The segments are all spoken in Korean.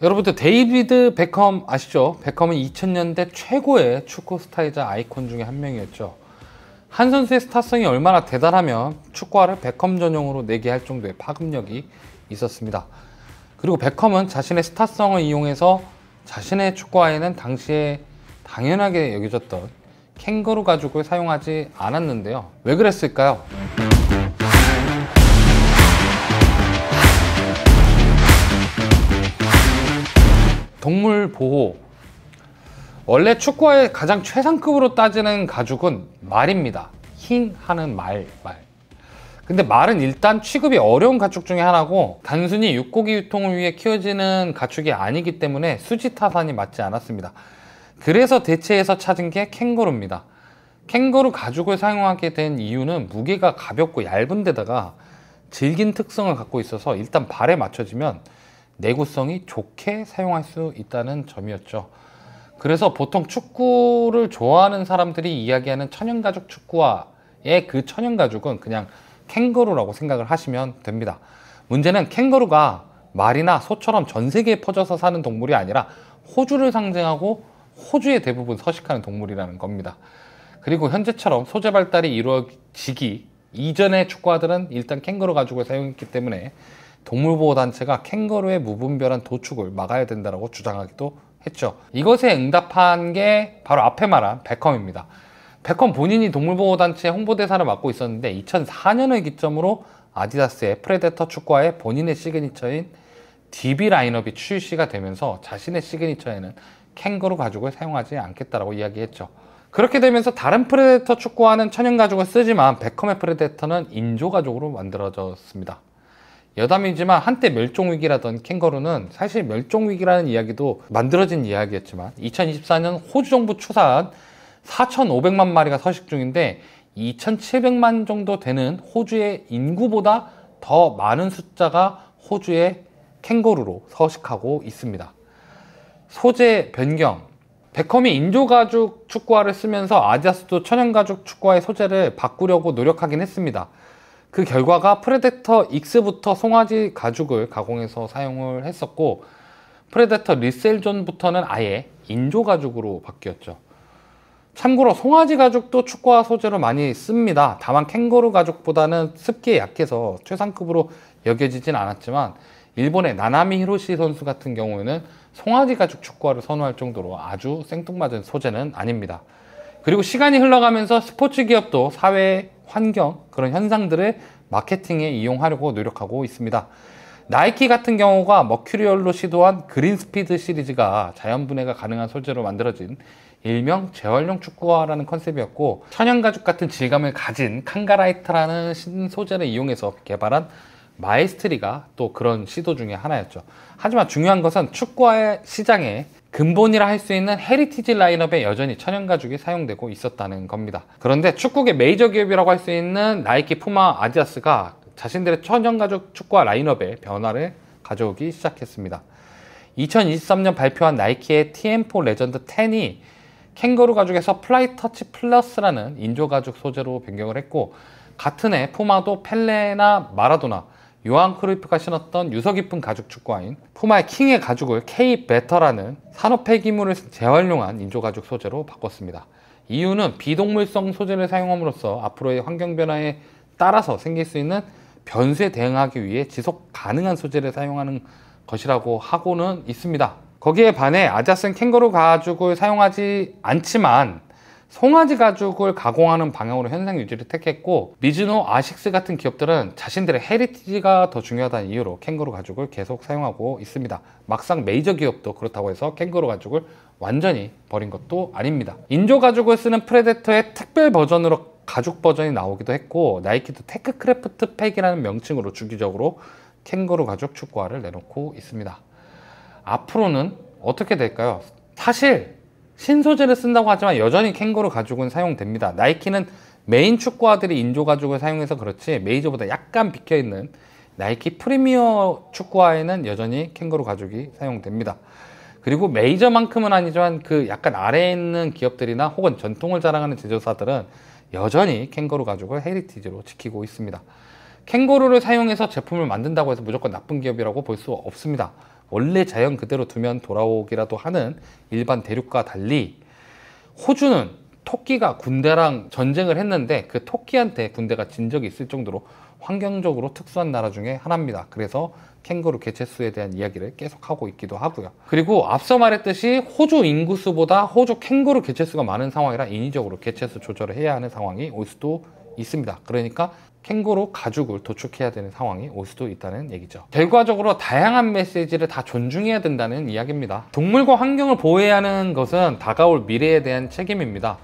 여러분들 데이비드 베컴 아시죠? 베컴은 2000년대 최고의 축구 스타이자 아이콘 중에 한 명이었죠. 한 선수의 스타성이 얼마나 대단하면 축구화를 베컴 전용으로 내게 할 정도의 파급력이 있었습니다. 그리고 베컴은 자신의 스타성을 이용해서 자신의 축구화에는 당시에 당연하게 여겨졌던 캥거루 가죽을 사용하지 않았는데요. 왜 그랬을까요? 동물 보호. 원래 축구화의 가장 최상급으로 따지는 가죽은 말입니다. 힝 하는 말. 근데 말은 일단 취급이 어려운 가축 중에 하나고 단순히 육고기 유통을 위해 키워지는 가축이 아니기 때문에 수지 타산이 맞지 않았습니다. 그래서 대체해서 찾은 게 캥거루입니다. 캥거루 가죽을 사용하게 된 이유는 무게가 가볍고 얇은 데다가 질긴 특성을 갖고 있어서 일단 발에 맞춰지면 내구성이 좋게 사용할 수 있다는 점이었죠. 그래서 보통 축구를 좋아하는 사람들이 이야기하는 천연가죽 축구화의 그 천연가죽은 그냥 캥거루라고 생각을 하시면 됩니다. 문제는 캥거루가 말이나 소처럼 전 세계에 퍼져서 사는 동물이 아니라 호주를 상징하고 호주에 대부분 서식하는 동물이라는 겁니다. 그리고 현재처럼 소재 발달이 이루어지기 이전의 축구화들은 일단 캥거루 가죽을 사용했기 때문에 동물보호단체가 캥거루의 무분별한 도축을 막아야 된다고 주장하기도 했죠. 이것에 응답한 게 바로 앞에 말한 베컴입니다. 베컴 본인이 동물보호단체 홍보대사를 맡고 있었는데 2004년을 기점으로 아디다스의 프레데터 축구화에 본인의 시그니처인 DB 라인업이 출시가 되면서 자신의 시그니처에는 캥거루 가죽을 사용하지 않겠다라고 이야기했죠. 그렇게 되면서 다른 프레데터 축구화는 천연 가죽을 쓰지만 베컴의 프레데터는 인조 가죽으로 만들어졌습니다. 여담이지만 한때 멸종위기라던 캥거루는 사실 멸종위기라는 이야기도 만들어진 이야기였지만 2024년 호주 정부 추산 4,500만 마리가 서식 중인데 2,700만 정도 되는 호주의 인구보다 더 많은 숫자가 호주의 캥거루로 서식하고 있습니다. 소재 변경. 베컴이 인조가죽 축구화를 쓰면서 아디다스도 천연가죽 축구화의 소재를 바꾸려고 노력하긴 했습니다. 그 결과가 프레데터 X부터 송아지 가죽을 가공해서 사용을 했었고 프레데터 리셀존부터는 아예 인조 가죽으로 바뀌었죠. 참고로 송아지 가죽도 축구화 소재로 많이 씁니다. 다만 캥거루 가죽보다는 습기에 약해서 최상급으로 여겨지진 않았지만 일본의 나나미 히로시 선수 같은 경우에는 송아지 가죽 축구화를 선호할 정도로 아주 생뚱맞은 소재는 아닙니다. 그리고 시간이 흘러가면서 스포츠 기업도 사회, 환경, 그런 현상들을 마케팅에 이용하려고 노력하고 있습니다. 나이키 같은 경우가 머큐리얼로 시도한 그린스피드 시리즈가 자연분해가 가능한 소재로 만들어진 일명 재활용 축구화라는 컨셉이었고 천연가죽 같은 질감을 가진 칸가라이트라는 신소재를 이용해서 개발한 마에스트리가 또 그런 시도 중에 하나였죠. 하지만 중요한 것은 축구화 시장에 근본이라 할 수 있는 헤리티지 라인업에 여전히 천연가죽이 사용되고 있었다는 겁니다. 그런데 축구계 메이저 기업이라고 할 수 있는 나이키, 푸마, 아디다스가 자신들의 천연가죽 축구화 라인업에 변화를 가져오기 시작했습니다. 2023년 발표한 나이키의 TM4 레전드 10이 캥거루 가죽에서 플라이 터치 플러스라는 인조가죽 소재로 변경을 했고 같은 해 푸마도 펠레나 마라도나, 요한 크루이프가 신었던 유서 깊은 가죽 축구화인 푸마의 킹의 가죽을 K 베터라는 산업 폐기물을 재활용한 인조가죽 소재로 바꿨습니다. 이유는 비동물성 소재를 사용함으로써 앞으로의 환경 변화에 따라서 생길 수 있는 변수에 대응하기 위해 지속 가능한 소재를 사용하는 것이라고 하고는 있습니다. 거기에 반해 아디다스는 캥거루 가죽을 사용하지 않지만 송아지 가죽을 가공하는 방향으로 현상 유지를 택했고 미즈노, 아식스 같은 기업들은 자신들의 헤리티지가 더 중요하다는 이유로 캥거루 가죽을 계속 사용하고 있습니다. 막상 메이저 기업도 그렇다고 해서 캥거루 가죽을 완전히 버린 것도 아닙니다. 인조 가죽을 쓰는 프레데터의 특별 버전으로 가죽 버전이 나오기도 했고 나이키도 테크크래프트 팩이라는 명칭으로 주기적으로 캥거루 가죽 축구화를 내놓고 있습니다. 앞으로는 어떻게 될까요? 사실 신소재를 쓴다고 하지만 여전히 캥거루 가죽은 사용됩니다. 나이키는 메인 축구화들이 인조 가죽을 사용해서 그렇지 메이저보다 약간 비켜있는 나이키 프리미어 축구화에는 여전히 캥거루 가죽이 사용됩니다. 그리고 메이저만큼은 아니지만 그 약간 아래에 있는 기업들이나 혹은 전통을 자랑하는 제조사들은 여전히 캥거루 가죽을 헤리티지로 지키고 있습니다. 캥거루를 사용해서 제품을 만든다고 해서 무조건 나쁜 기업이라고 볼 수 없습니다. 원래 자연 그대로 두면 돌아오기라도 하는 일반 대륙과 달리 호주는 토끼가 군대랑 전쟁을 했는데 그 토끼한테 군대가 진 적이 있을 정도로 환경적으로 특수한 나라 중에 하나입니다. 그래서 캥거루 개체수에 대한 이야기를 계속하고 있기도 하고요. 그리고 앞서 말했듯이 호주 인구수보다 호주 캥거루 개체수가 많은 상황이라 인위적으로 개체수 조절을 해야 하는 상황이 올 수도 있습니다. 그러니까 캥거루 가죽을 도축해야 되는 상황이 올 수도 있다는 얘기죠. 결과적으로 다양한 메시지를 다 존중해야 된다는 이야기입니다. 동물과 환경을 보호해야 하는 것은 다가올 미래에 대한 책임입니다.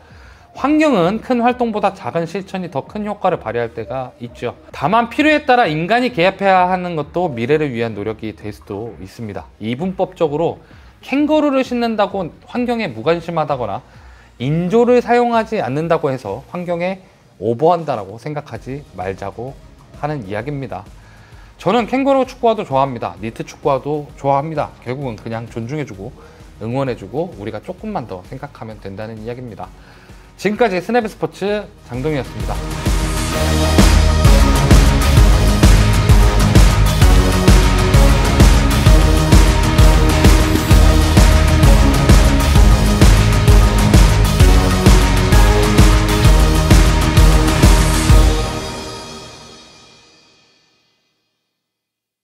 환경은 큰 활동보다 작은 실천이 더 큰 효과를 발휘할 때가 있죠. 다만 필요에 따라 인간이 개입해야 하는 것도 미래를 위한 노력이 될 수도 있습니다. 이분법적으로 캥거루를 신는다고 환경에 무관심하다거나 인조를 사용하지 않는다고 해서 환경에 오버한다라고 생각하지 말자고 하는 이야기입니다. 저는 캥거루 축구화도 좋아합니다. 니트 축구화도 좋아합니다. 결국은 그냥 존중해주고 응원해주고 우리가 조금만 더 생각하면 된다는 이야기입니다. 지금까지 스냅스포츠 장동희였습니다.